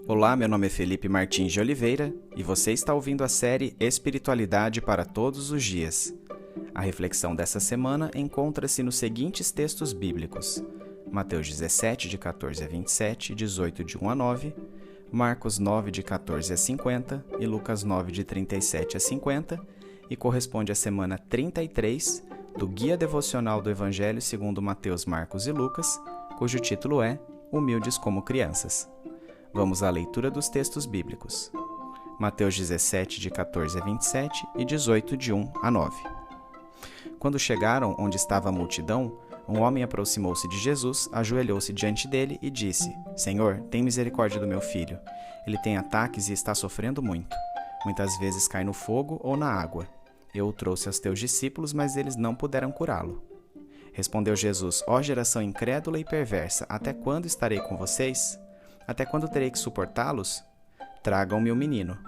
Olá, meu nome é Felipe Martins de Oliveira e você está ouvindo a série Espiritualidade para Todos os Dias. A reflexão dessa semana encontra-se nos seguintes textos bíblicos: Mateus 17, de 14 a 27, 18, de 1 a 9, Marcos 9, de 14 a 50 e Lucas 9, de 37 a 50, e corresponde à semana 33 do Guia Devocional do Evangelho segundo Mateus, Marcos e Lucas, cujo título é Humildes como Crianças. Vamos à leitura dos textos bíblicos. Mateus 17, de 14 a 27 e 18, de 1 a 9. Quando chegaram onde estava a multidão, um homem aproximou-se de Jesus, ajoelhou-se diante dele e disse: Senhor, tem misericórdia do meu filho. Ele tem ataques e está sofrendo muito. Muitas vezes cai no fogo ou na água. Eu o trouxe aos teus discípulos, mas eles não puderam curá-lo. Respondeu Jesus: Ó geração incrédula e perversa, até quando estarei com vocês? Até quando terei que suportá-los? Tragam-me o menino.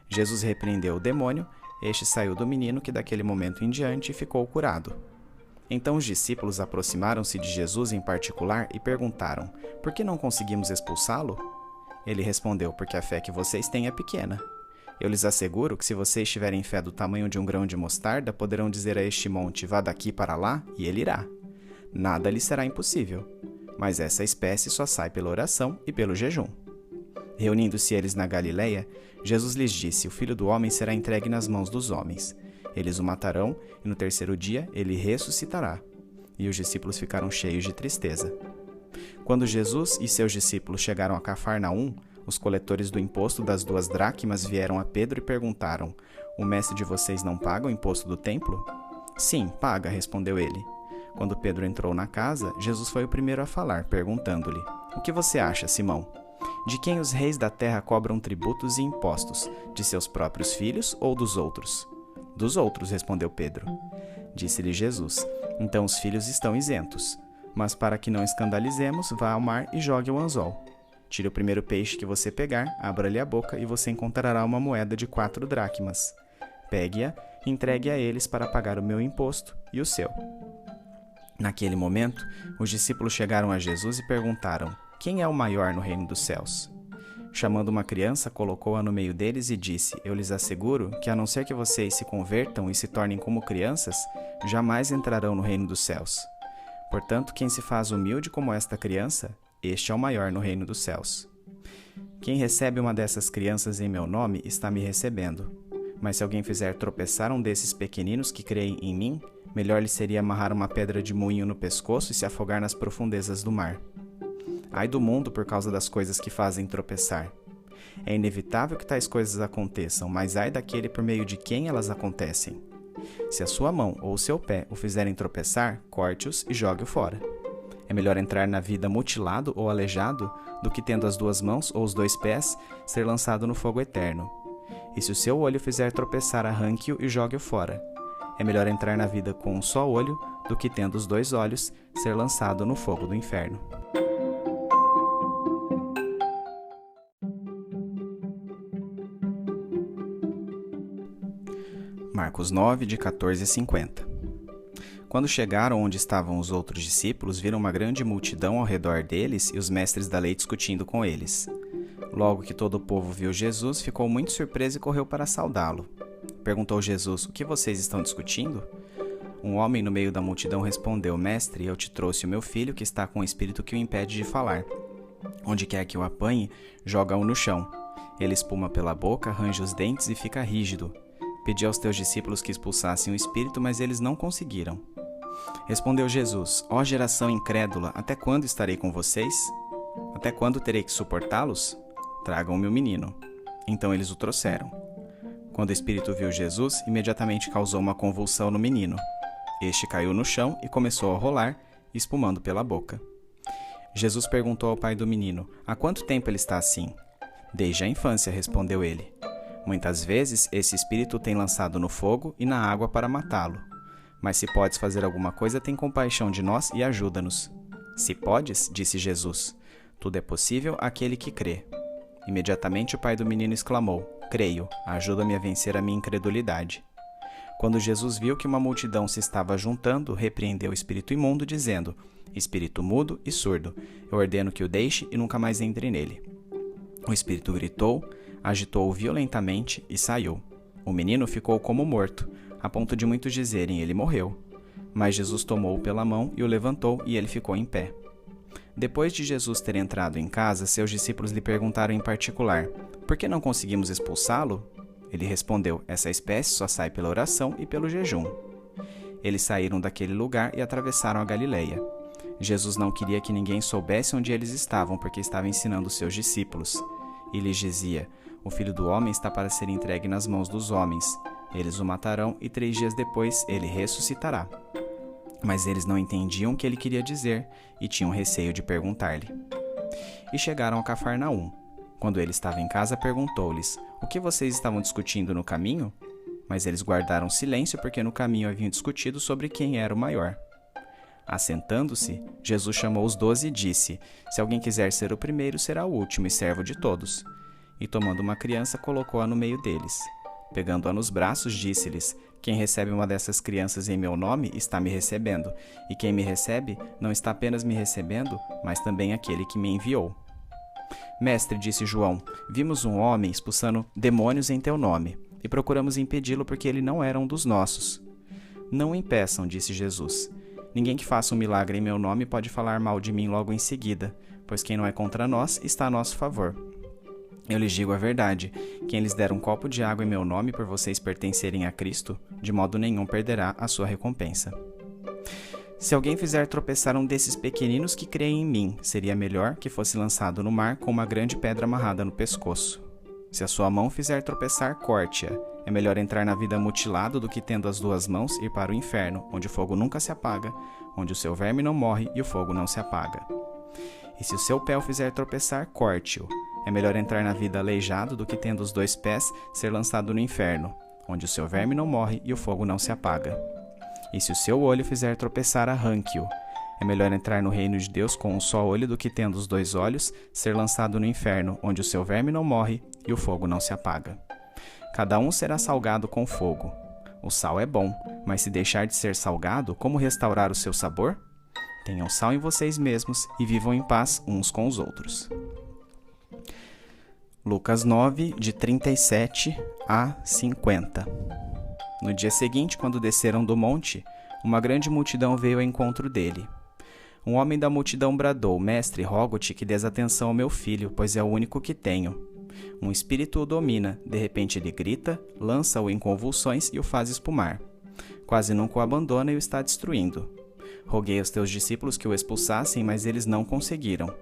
Jesus repreendeu o demônio, este saiu do menino, que daquele momento em diante ficou curado. Então os discípulos aproximaram-se de Jesus em particular e perguntaram: Por que não conseguimos expulsá-lo? Ele respondeu: Porque a fé que vocês têm é pequena. Eu lhes asseguro que se vocês tiverem fé do tamanho de um grão de mostarda, poderão dizer a este monte: Vá daqui para lá, e ele irá. Nada lhe será impossível. Mas essa espécie só sai pela oração e pelo jejum. Reunindo-se eles na Galileia, Jesus lhes disse: O Filho do Homem será entregue nas mãos dos homens. Eles o matarão, e no terceiro dia ele ressuscitará. E os discípulos ficaram cheios de tristeza. Quando Jesus e seus discípulos chegaram a Cafarnaum, os coletores do imposto das 2 dracmas vieram a Pedro e perguntaram: O mestre de vocês não paga o imposto do templo? Sim, paga, respondeu ele. Quando Pedro entrou na casa, Jesus foi o primeiro a falar, perguntando-lhe: O que você acha, Simão? De quem os reis da terra cobram tributos e impostos? De seus próprios filhos ou dos outros? Dos outros, respondeu Pedro. Disse-lhe Jesus: Então os filhos estão isentos. Mas para que não escandalizemos, vá ao mar e jogue o anzol. Tire o primeiro peixe que você pegar, abra-lhe a boca e você encontrará uma moeda de 4 dracmas. Pegue-a e entregue a eles para pagar o meu imposto e o seu. Naquele momento, os discípulos chegaram a Jesus e perguntaram: Quem é o maior no reino dos céus? Chamando uma criança, colocou-a no meio deles e disse: Eu lhes asseguro que, a não ser que vocês se convertam e se tornem como crianças, jamais entrarão no reino dos céus. Portanto, quem se faz humilde como esta criança, este é o maior no reino dos céus. Quem recebe uma dessas crianças em meu nome está me recebendo. Mas se alguém fizer tropeçar um desses pequeninos que creem em mim, melhor lhe seria amarrar uma pedra de moinho no pescoço e se afogar nas profundezas do mar. Ai do mundo por causa das coisas que fazem tropeçar. É inevitável que tais coisas aconteçam, mas ai daquele por meio de quem elas acontecem. Se a sua mão ou o seu pé o fizerem tropeçar, corte-os e jogue-o fora. É melhor entrar na vida mutilado ou aleijado do que, tendo as 2 mãos ou os 2 pés, ser lançado no fogo eterno. E se o seu olho fizer tropeçar, arranque-o e jogue-o fora. É melhor entrar na vida com um só olho do que, tendo os 2 olhos, ser lançado no fogo do inferno. Marcos 9, de 14 a 50. Quando chegaram onde estavam os outros discípulos, viram uma grande multidão ao redor deles e os mestres da lei discutindo com eles. Logo que todo o povo viu Jesus, ficou muito surpreso e correu para saudá-lo. Perguntou Jesus: O que vocês estão discutindo? Um homem no meio da multidão respondeu: Mestre, eu te trouxe o meu filho, que está com um espírito que o impede de falar. Onde quer que o apanhe, joga-o no chão. Ele espuma pela boca, arranja os dentes e fica rígido. Pedi aos teus discípulos que expulsassem o espírito, mas eles não conseguiram. Respondeu Jesus: Ó geração incrédula, até quando estarei com vocês? Até quando terei que suportá-los? Tragam-me o menino. Então eles o trouxeram. Quando o espírito viu Jesus, imediatamente causou uma convulsão no menino. Este caiu no chão e começou a rolar, espumando pela boca. Jesus perguntou ao pai do menino: Há quanto tempo ele está assim? Desde a infância, respondeu ele. Muitas vezes esse espírito tem lançado no fogo e na água para matá-lo. Mas se podes fazer alguma coisa, tem compaixão de nós e ajuda-nos. Se podes, disse Jesus, tudo é possível àquele que crê. Imediatamente o pai do menino exclamou: Creio, ajuda-me a vencer a minha incredulidade. Quando Jesus viu que uma multidão se estava juntando, repreendeu o espírito imundo, dizendo: Espírito mudo e surdo, eu ordeno que o deixe e nunca mais entre nele. O espírito gritou, agitou-o violentamente e saiu. O menino ficou como morto, a ponto de muitos dizerem: ele morreu. Mas Jesus tomou-o pela mão e o levantou, e ele ficou em pé. Depois de Jesus ter entrado em casa, seus discípulos lhe perguntaram em particular: por que não conseguimos expulsá-lo? Ele respondeu: essa espécie só sai pela oração e pelo jejum. Eles saíram daquele lugar e atravessaram a Galileia. Jesus não queria que ninguém soubesse onde eles estavam, porque estava ensinando seus discípulos. E lhes dizia: o Filho do Homem está para ser entregue nas mãos dos homens. Eles o matarão e 3 dias depois ele ressuscitará. Mas eles não entendiam o que ele queria dizer e tinham receio de perguntar-lhe. E chegaram a Cafarnaum. Quando ele estava em casa, perguntou-lhes: o que vocês estavam discutindo no caminho? Mas eles guardaram silêncio, porque no caminho haviam discutido sobre quem era o maior. Assentando-se, Jesus chamou os 12 e disse: se alguém quiser ser o primeiro, será o último e servo de todos. E tomando uma criança, colocou-a no meio deles. Pegando-a nos braços, disse-lhes: quem recebe uma dessas crianças em meu nome está me recebendo, e quem me recebe não está apenas me recebendo, mas também aquele que me enviou. Mestre, disse João, vimos um homem expulsando demônios em teu nome, e procuramos impedi-lo porque ele não era um dos nossos. Não o impeçam, disse Jesus. Ninguém que faça um milagre em meu nome pode falar mal de mim logo em seguida, pois quem não é contra nós está a nosso favor. Eu lhes digo a verdade, quem lhes der um copo de água em meu nome por vocês pertencerem a Cristo, de modo nenhum perderá a sua recompensa. Se alguém fizer tropeçar um desses pequeninos que creem em mim, seria melhor que fosse lançado no mar com uma grande pedra amarrada no pescoço. Se a sua mão fizer tropeçar, corte-a. É melhor entrar na vida mutilado do que, tendo as 2 mãos, ir para o inferno, onde o fogo nunca se apaga, onde o seu verme não morre e o fogo não se apaga. E se o seu pé o fizer tropeçar, corte-o. É melhor entrar na vida aleijado do que, tendo os 2 pés, ser lançado no inferno, onde o seu verme não morre e o fogo não se apaga. E se o seu olho fizer tropeçar, arranque-o. É melhor entrar no reino de Deus com um só olho do que, tendo os 2 olhos, ser lançado no inferno, onde o seu verme não morre e o fogo não se apaga. Cada um será salgado com fogo. O sal é bom, mas se deixar de ser salgado, como restaurar o seu sabor? Tenham sal em vocês mesmos e vivam em paz uns com os outros. Lucas 9, de 37 a 50. No dia seguinte, quando desceram do monte, uma grande multidão veio ao encontro dele. Um homem da multidão bradou: Mestre, rogo-te que dês atenção ao meu filho, pois é o único que tenho. Um espírito o domina, de repente ele grita, lança-o em convulsões e o faz espumar. Quase nunca o abandona e o está destruindo. Roguei aos teus discípulos que o expulsassem, mas eles não conseguiram.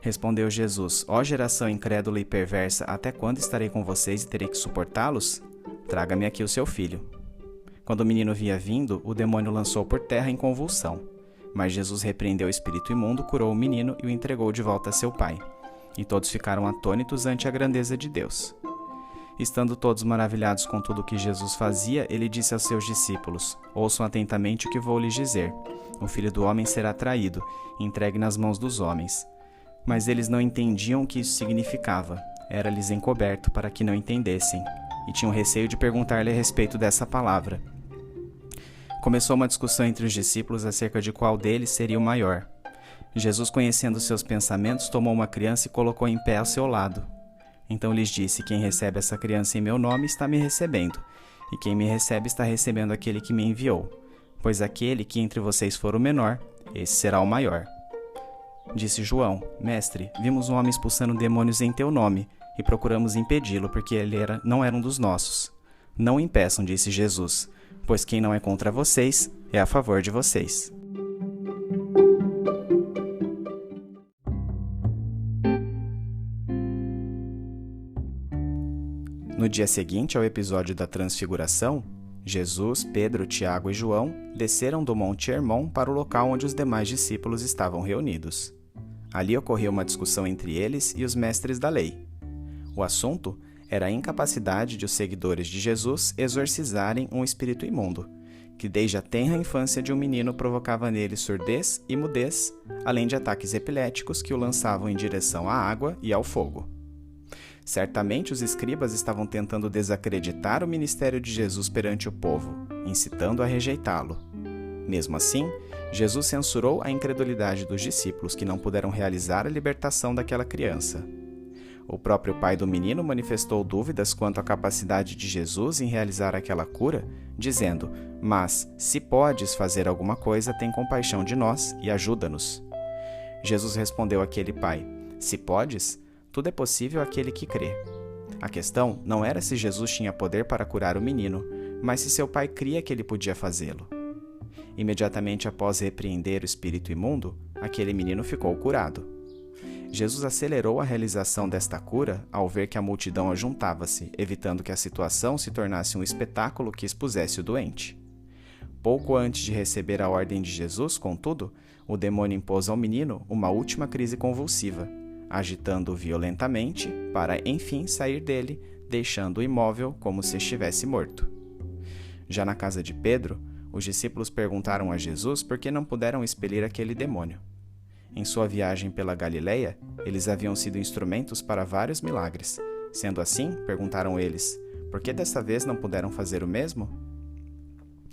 Respondeu Jesus: Ó geração incrédula e perversa, até quando estarei com vocês e terei que suportá-los? Traga-me aqui o seu filho. Quando o menino vinha vindo, o demônio lançou por terra em convulsão. Mas Jesus repreendeu o espírito imundo, curou o menino e o entregou de volta a seu pai. E todos ficaram atônitos ante a grandeza de Deus. Estando todos maravilhados com tudo o que Jesus fazia, ele disse aos seus discípulos: Ouçam atentamente o que vou lhes dizer. O Filho do Homem será traído, entregue nas mãos dos homens. Mas eles não entendiam o que isso significava. Era-lhes encoberto para que não entendessem, e tinham receio de perguntar-lhe a respeito dessa palavra. Começou uma discussão entre os discípulos acerca de qual deles seria o maior. Jesus, conhecendo seus pensamentos, tomou uma criança e colocou em pé ao seu lado. Então lhes disse: Quem recebe essa criança em meu nome está me recebendo, e quem me recebe está recebendo aquele que me enviou. Pois aquele que entre vocês for o menor, esse será o maior. Disse João: Mestre, vimos um homem expulsando demônios em teu nome, e procuramos impedi-lo, porque ele não era um dos nossos. Não o impeçam, disse Jesus, pois quem não é contra vocês é a favor de vocês. No dia seguinte ao episódio da Transfiguração, Jesus, Pedro, Tiago e João desceram do Monte Hermon para o local onde os demais discípulos estavam reunidos. Ali ocorreu uma discussão entre eles e os mestres da lei. O assunto era a incapacidade de os seguidores de Jesus exorcizarem um espírito imundo, que desde a tenra infância de um menino provocava nele surdez e mudez, além de ataques epiléticos que o lançavam em direção à água e ao fogo. Certamente os escribas estavam tentando desacreditar o ministério de Jesus perante o povo, incitando a rejeitá-lo. Mesmo assim, Jesus censurou a incredulidade dos discípulos que não puderam realizar a libertação daquela criança. O próprio pai do menino manifestou dúvidas quanto à capacidade de Jesus em realizar aquela cura, dizendo: "Mas, se podes fazer alguma coisa, tem compaixão de nós e ajuda-nos." Jesus respondeu àquele pai: "Se podes, tudo é possível àquele que crê." A questão não era se Jesus tinha poder para curar o menino, mas se seu pai cria que ele podia fazê-lo. Imediatamente após repreender o espírito imundo, aquele menino ficou curado. Jesus acelerou a realização desta cura ao ver que a multidão ajuntava-se, evitando que a situação se tornasse um espetáculo que expusesse o doente. Pouco antes de receber a ordem de Jesus, contudo, o demônio impôs ao menino uma última crise convulsiva, agitando-o violentamente para, enfim, sair dele, deixando-o imóvel como se estivesse morto. Já na casa de Pedro, os discípulos perguntaram a Jesus por que não puderam expelir aquele demônio. Em sua viagem pela Galileia, eles haviam sido instrumentos para vários milagres. Sendo assim, perguntaram eles, por que desta vez não puderam fazer o mesmo?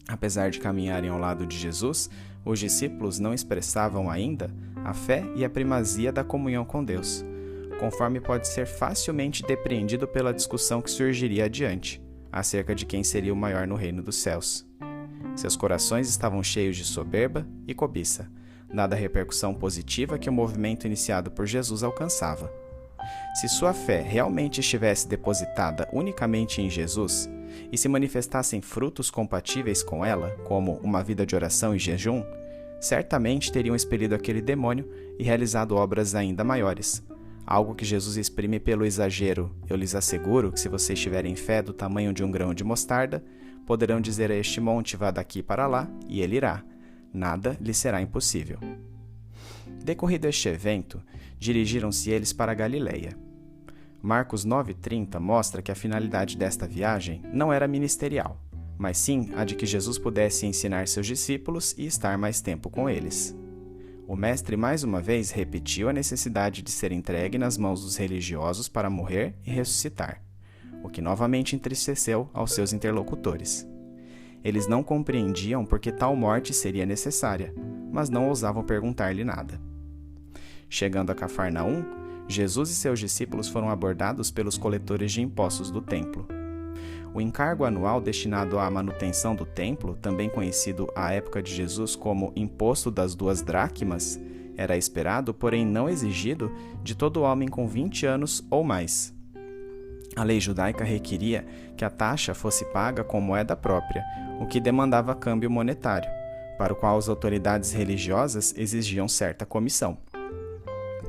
Apesar de caminharem ao lado de Jesus, os discípulos não expressavam ainda a fé e a primazia da comunhão com Deus, conforme pode ser facilmente depreendido pela discussão que surgiria adiante, acerca de quem seria o maior no reino dos céus. Seus corações estavam cheios de soberba e cobiça, dada a repercussão positiva que o movimento iniciado por Jesus alcançava. Se sua fé realmente estivesse depositada unicamente em Jesus e se manifestassem frutos compatíveis com ela, como uma vida de oração e jejum, certamente teriam expelido aquele demônio e realizado obras ainda maiores. Algo que Jesus exprime pelo exagero: "Eu lhes asseguro que se vocês tiverem fé do tamanho de um grão de mostarda, poderão dizer a este monte: vá daqui para lá, e ele irá. Nada lhe será impossível." Decorrido este evento, dirigiram-se eles para a Galileia. Marcos 9:30 mostra que a finalidade desta viagem não era ministerial, mas sim a de que Jesus pudesse ensinar seus discípulos e estar mais tempo com eles. O mestre mais uma vez repetiu a necessidade de ser entregue nas mãos dos religiosos para morrer e ressuscitar, o que novamente entristeceu aos seus interlocutores. Eles não compreendiam por que tal morte seria necessária, mas não ousavam perguntar-lhe nada. Chegando a Cafarnaum, Jesus e seus discípulos foram abordados pelos coletores de impostos do templo. O encargo anual destinado à manutenção do templo, também conhecido à época de Jesus como Imposto das 2 dracmas, era esperado, porém não exigido, de todo homem com 20 anos ou mais. A lei judaica requeria que a taxa fosse paga com moeda própria, o que demandava câmbio monetário, para o qual as autoridades religiosas exigiam certa comissão.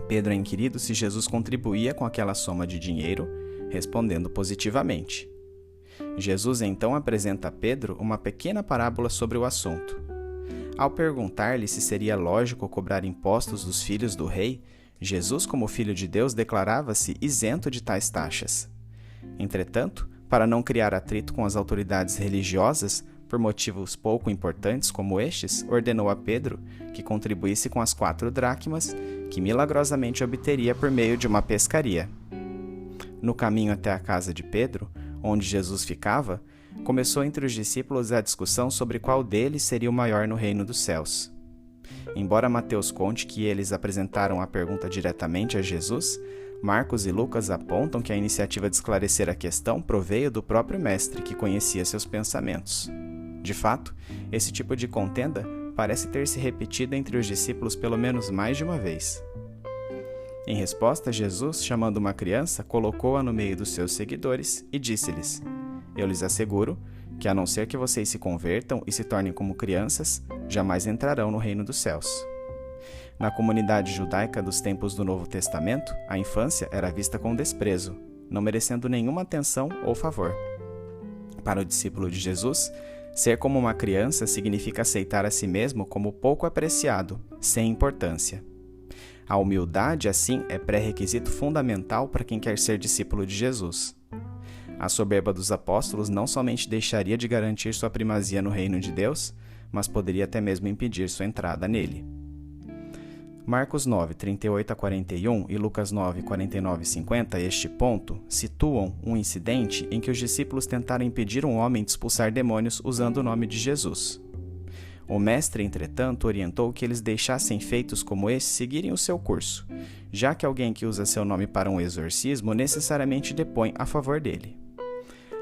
Pedro é inquirido se Jesus contribuía com aquela soma de dinheiro, respondendo positivamente. Jesus então apresenta a Pedro uma pequena parábola sobre o assunto. Ao perguntar-lhe se seria lógico cobrar impostos dos filhos do rei, Jesus, como filho de Deus, declarava-se isento de tais taxas. Entretanto, para não criar atrito com as autoridades religiosas, por motivos pouco importantes como estes, ordenou a Pedro que contribuísse com as 4 dracmas que milagrosamente obteria por meio de uma pescaria. No caminho até a casa de Pedro, onde Jesus ficava, começou entre os discípulos a discussão sobre qual deles seria o maior no reino dos céus. Embora Mateus conte que eles apresentaram a pergunta diretamente a Jesus, Marcos e Lucas apontam que a iniciativa de esclarecer a questão proveio do próprio mestre, que conhecia seus pensamentos. De fato, esse tipo de contenda parece ter se repetido entre os discípulos pelo menos mais de uma vez. Em resposta, Jesus, chamando uma criança, colocou-a no meio dos seus seguidores e disse-lhes: "Eu lhes asseguro que, a não ser que vocês se convertam e se tornem como crianças, jamais entrarão no reino dos céus." Na comunidade judaica dos tempos do Novo Testamento, a infância era vista com desprezo, não merecendo nenhuma atenção ou favor. Para o discípulo de Jesus, ser como uma criança significa aceitar a si mesmo como pouco apreciado, sem importância. A humildade, assim, é pré-requisito fundamental para quem quer ser discípulo de Jesus. A soberba dos apóstolos não somente deixaria de garantir sua primazia no reino de Deus, mas poderia até mesmo impedir sua entrada nele. Marcos 9, 38 a 41 e Lucas 9, 49 e 50, este ponto, situam um incidente em que os discípulos tentaram impedir um homem de expulsar demônios usando o nome de Jesus. O mestre, entretanto, orientou que eles deixassem feitos como estes seguirem o seu curso, já que alguém que usa seu nome para um exorcismo necessariamente depõe a favor dele.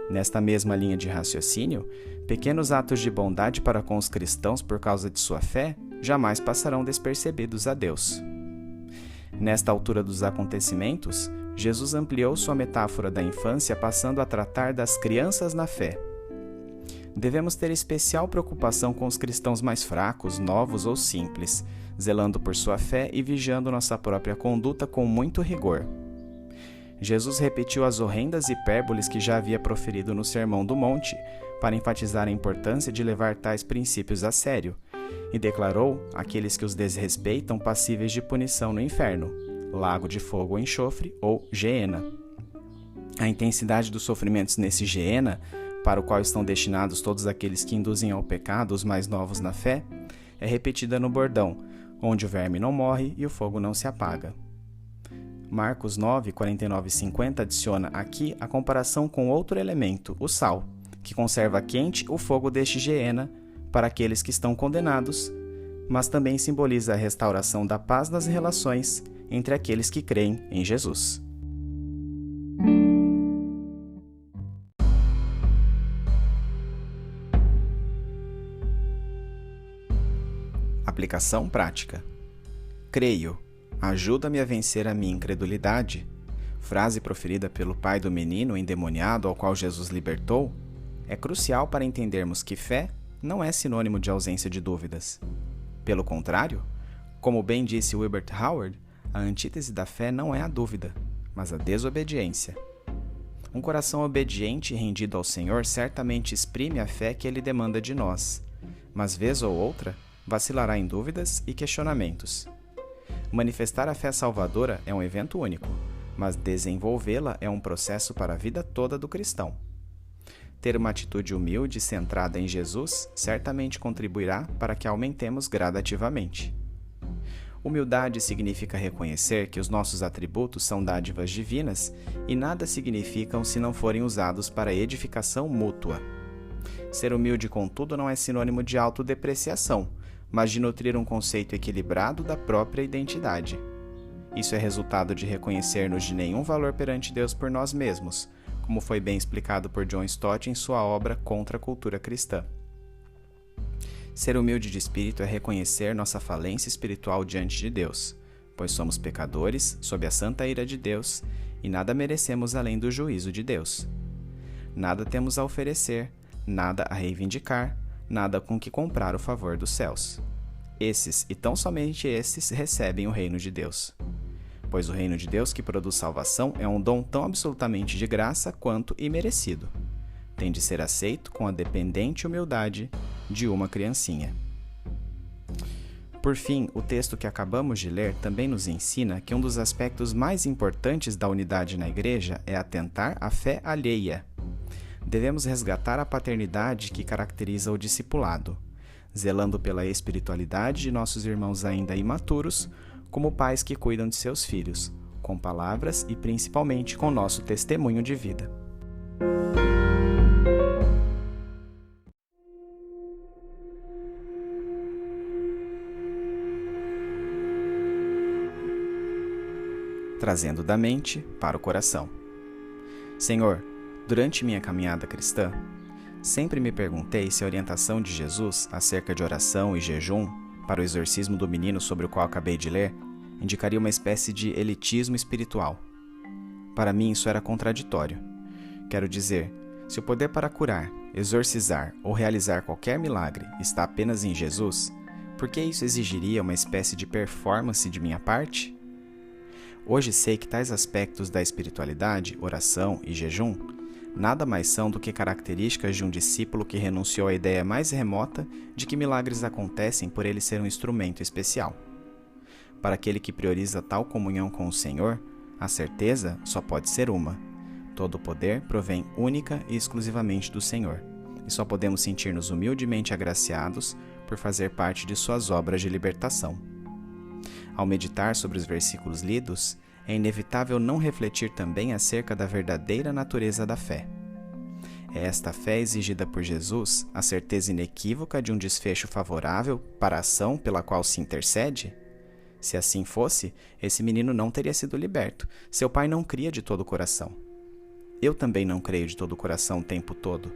Nesta mesma linha de raciocínio, pequenos atos de bondade para com os cristãos por causa de sua fé jamais passarão despercebidos a Deus. Nesta altura dos acontecimentos, Jesus ampliou sua metáfora da infância passando a tratar das crianças na fé. Devemos ter especial preocupação com os cristãos mais fracos, novos ou simples, zelando por sua fé e vigiando nossa própria conduta com muito rigor. Jesus repetiu as horrendas hipérboles que já havia proferido no Sermão do Monte para enfatizar a importância de levar tais princípios a sério, e declarou aqueles que os desrespeitam passíveis de punição no inferno, lago de fogo ou enxofre ou Geena. A intensidade dos sofrimentos nesse Geena, para o qual estão destinados todos aqueles que induzem ao pecado os mais novos na fé, é repetida no bordão, onde o verme não morre e o fogo não se apaga. Marcos 9, 49 e 50 adiciona aqui a comparação com outro elemento, o sal, que conserva quente o fogo deste Geena para aqueles que estão condenados, mas também simboliza a restauração da paz nas relações entre aqueles que creem em Jesus. Aplicação prática. Creio. Ajuda-me a vencer a minha incredulidade. Frase proferida pelo pai do menino endemoniado ao qual Jesus libertou, é crucial para entendermos que fé não é sinônimo de ausência de dúvidas. Pelo contrário, como bem disse Wilbert Howard, a antítese da fé não é a dúvida, mas a desobediência. Um coração obediente e rendido ao Senhor certamente exprime a fé que Ele demanda de nós, mas vez ou outra vacilará em dúvidas e questionamentos. Manifestar a fé salvadora é um evento único, mas desenvolvê-la é um processo para a vida toda do cristão. Ter uma atitude humilde e centrada em Jesus certamente contribuirá para que aumentemos gradativamente. Humildade significa reconhecer que os nossos atributos são dádivas divinas e nada significam se não forem usados para edificação mútua. Ser humilde, contudo, não é sinônimo de autodepreciação, mas de nutrir um conceito equilibrado da própria identidade. Isso é resultado de reconhecer-nos de nenhum valor perante Deus por nós mesmos, como foi bem explicado por John Stott em sua obra Contra a Cultura Cristã. Ser humilde de espírito é reconhecer nossa falência espiritual diante de Deus, pois somos pecadores, sob a santa ira de Deus, e nada merecemos além do juízo de Deus. Nada temos a oferecer, nada a reivindicar, nada com que comprar o favor dos céus. Esses, e tão somente esses, recebem o reino de Deus. Pois o reino de Deus que produz salvação é um dom tão absolutamente de graça quanto imerecido. Tem de ser aceito com a dependente humildade de uma criancinha. Por fim, o texto que acabamos de ler também nos ensina que um dos aspectos mais importantes da unidade na igreja é atentar à fé alheia. Devemos resgatar a paternidade que caracteriza o discipulado, zelando pela espiritualidade de nossos irmãos ainda imaturos, como pais que cuidam de seus filhos, com palavras e principalmente com nosso testemunho de vida. Trazendo da mente para o coração. Senhor, durante minha caminhada cristã, sempre me perguntei se a orientação de Jesus acerca de oração e jejum para o exorcismo do menino sobre o qual acabei de ler indicaria uma espécie de elitismo espiritual. Para mim isso era contraditório. Quero dizer, se o poder para curar, exorcizar ou realizar qualquer milagre está apenas em Jesus, por que isso exigiria uma espécie de performance de minha parte? Hoje sei que tais aspectos da espiritualidade, oração e jejum, nada mais são do que características de um discípulo que renunciou à ideia mais remota de que milagres acontecem por ele ser um instrumento especial. Para aquele que prioriza tal comunhão com o Senhor, a certeza só pode ser uma. Todo o poder provém única e exclusivamente do Senhor, e só podemos sentir-nos humildemente agraciados por fazer parte de suas obras de libertação. Ao meditar sobre os versículos lidos, é inevitável não refletir também acerca da verdadeira natureza da fé. É esta fé exigida por Jesus a certeza inequívoca de um desfecho favorável para a ação pela qual se intercede? Se assim fosse, esse menino não teria sido liberto. Seu pai não cria de todo o coração. Eu também não creio de todo o coração o tempo todo.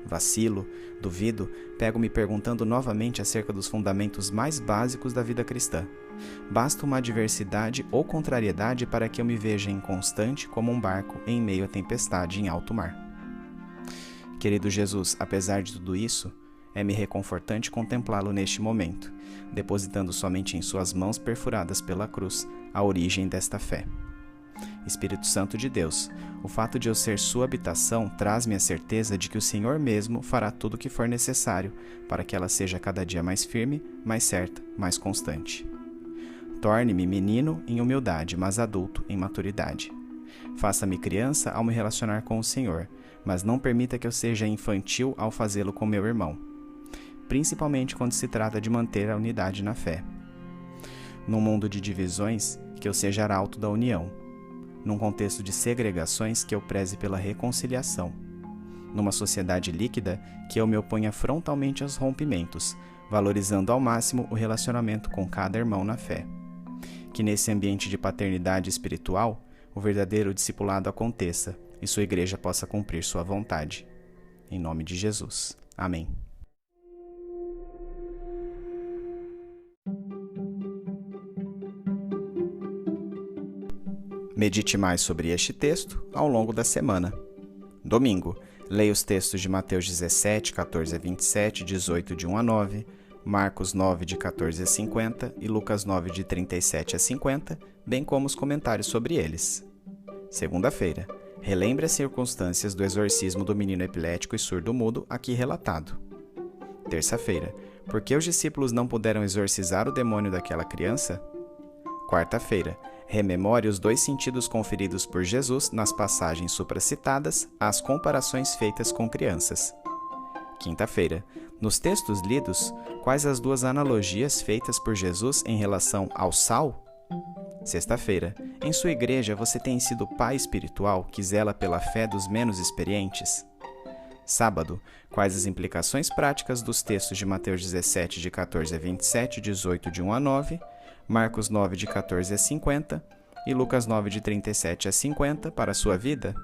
Vacilo, duvido, pego-me perguntando novamente acerca dos fundamentos mais básicos da vida cristã. Basta uma adversidade ou contrariedade para que eu me veja inconstante como um barco em meio à tempestade em alto mar. Querido Jesus, apesar de tudo isso, é-me reconfortante contemplá-lo neste momento, depositando somente em suas mãos perfuradas pela cruz a origem desta fé. Espírito Santo de Deus, o fato de eu ser sua habitação traz-me a certeza de que o Senhor mesmo fará tudo o que for necessário para que ela seja cada dia mais firme, mais certa, mais constante. Torne-me menino em humildade, mas adulto em maturidade. Faça-me criança ao me relacionar com o Senhor, mas não permita que eu seja infantil ao fazê-lo com meu irmão, principalmente quando se trata de manter a unidade na fé. Num mundo de divisões, que eu seja arauto da união. Num contexto de segregações, que eu preze pela reconciliação. Numa sociedade líquida, que eu me oponha frontalmente aos rompimentos, valorizando ao máximo o relacionamento com cada irmão na fé. Que nesse ambiente de paternidade espiritual, o verdadeiro discipulado aconteça e sua igreja possa cumprir sua vontade. Em nome de Jesus. Amém. Medite mais sobre este texto ao longo da semana. Domingo, leia os textos de Mateus 17, 14 a 27, 18 de 1 a 9, Marcos 9, de 14 a 50 e Lucas 9, de 37 a 50, bem como os comentários sobre eles. Segunda-feira, relembre as circunstâncias do exorcismo do menino epilético e surdo-mudo aqui relatado. Terça-feira, por que os discípulos não puderam exorcizar o demônio daquela criança? Quarta-feira, rememore os dois sentidos conferidos por Jesus nas passagens supracitadas às comparações feitas com crianças. Quinta-feira, nos textos lidos, quais as duas analogias feitas por Jesus em relação ao sal? Sexta-feira, em sua igreja você tem sido pai espiritual que zela pela fé dos menos experientes? Sábado, quais as implicações práticas dos textos de Mateus 17, de 14 a 27, 18 de 1 a 9, Marcos 9, de 14 a 50 e Lucas 9, de 37 a 50 para a sua vida?